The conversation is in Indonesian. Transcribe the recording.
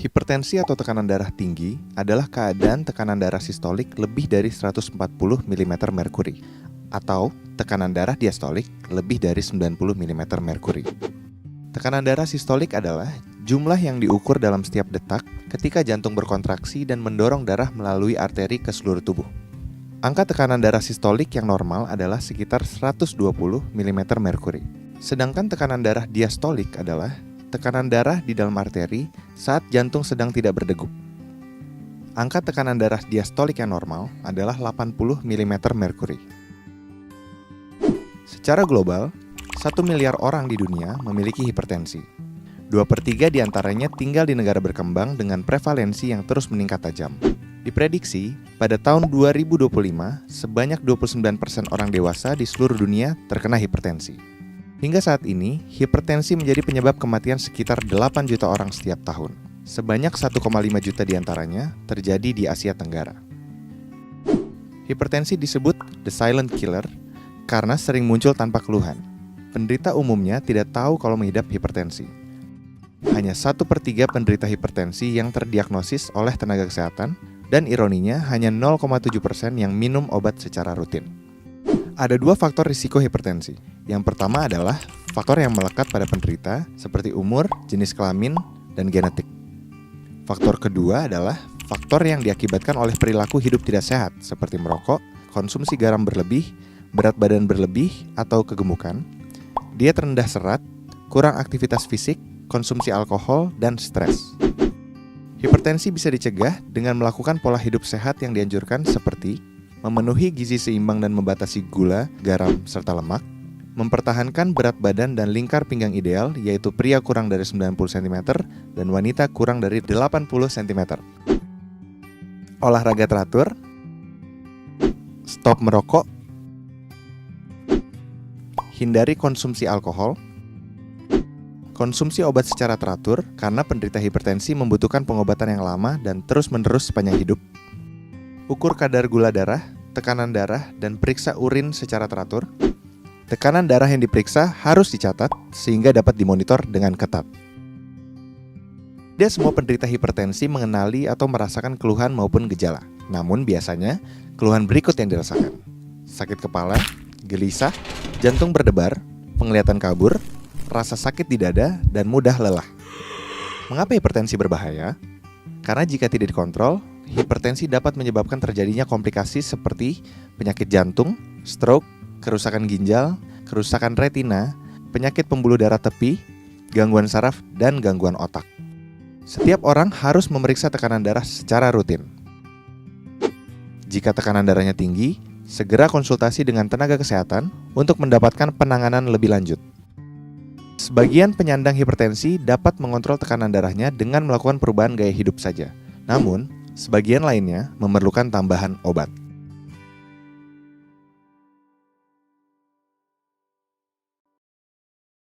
Hipertensi atau tekanan darah tinggi adalah keadaan tekanan darah sistolik lebih dari 140 mm merkuri atau tekanan darah diastolik lebih dari 90 mm merkuri. Tekanan darah sistolik adalah jumlah yang diukur dalam setiap detak ketika jantung berkontraksi dan mendorong darah melalui arteri ke seluruh tubuh. Angka tekanan darah sistolik yang normal adalah sekitar 120 mm merkuri. Sedangkan tekanan darah diastolik adalah tekanan darah di dalam arteri saat jantung sedang tidak berdegup. Angka tekanan darah diastolik yang normal adalah 80 mm merkuri. Secara global, 1 miliar orang di dunia memiliki hipertensi. 2/3 diantaranya tinggal di negara berkembang dengan prevalensi yang terus meningkat tajam. Diprediksi, pada tahun 2025, sebanyak 29% orang dewasa di seluruh dunia terkena hipertensi. Hingga saat ini, hipertensi menjadi penyebab kematian sekitar 8 juta orang setiap tahun. Sebanyak 1,5 juta diantaranya terjadi di Asia Tenggara. Hipertensi disebut the silent killer karena sering muncul tanpa keluhan. Penderita umumnya tidak tahu kalau mengidap hipertensi. Hanya 1/3 penderita hipertensi yang terdiagnosis oleh tenaga kesehatan, dan ironinya hanya 0,7% yang minum obat secara rutin. Ada 2 faktor risiko hipertensi. Yang pertama adalah faktor yang melekat pada penderita seperti umur, jenis kelamin, dan genetik. Faktor kedua adalah faktor yang diakibatkan oleh perilaku hidup tidak sehat seperti merokok, konsumsi garam berlebih, berat badan berlebih atau kegemukan, diet rendah serat, kurang aktivitas fisik, konsumsi alkohol, dan stres. Hipertensi bisa dicegah dengan melakukan pola hidup sehat yang dianjurkan seperti memenuhi gizi seimbang dan membatasi gula, garam, serta lemak, mempertahankan berat badan dan lingkar pinggang ideal, yaitu pria kurang dari 90 cm dan wanita kurang dari 80 cm. Olahraga teratur, stop merokok, hindari konsumsi alkohol, konsumsi obat secara teratur karena penderita hipertensi membutuhkan pengobatan yang lama dan terus-menerus sepanjang hidup. Ukur kadar gula darah, tekanan darah, dan periksa urin secara teratur. Tekanan darah yang diperiksa harus dicatat sehingga dapat dimonitor dengan ketat. Tidak semua penderita hipertensi mengenali atau merasakan keluhan maupun gejala. Namun biasanya, keluhan berikut yang dirasakan: sakit kepala, gelisah, jantung berdebar, penglihatan kabur, rasa sakit di dada, dan mudah lelah. Mengapa hipertensi berbahaya? Karena jika tidak dikontrol, hipertensi dapat menyebabkan terjadinya komplikasi seperti penyakit jantung, stroke, kerusakan ginjal, kerusakan retina, penyakit pembuluh darah tepi, gangguan saraf, dan gangguan otak. Setiap orang harus memeriksa tekanan darah secara rutin. Jika tekanan darahnya tinggi, segera konsultasi dengan tenaga kesehatan untuk mendapatkan penanganan lebih lanjut. Sebagian penyandang hipertensi dapat mengontrol tekanan darahnya dengan melakukan perubahan gaya hidup saja. Namun, sebagian lainnya memerlukan tambahan obat.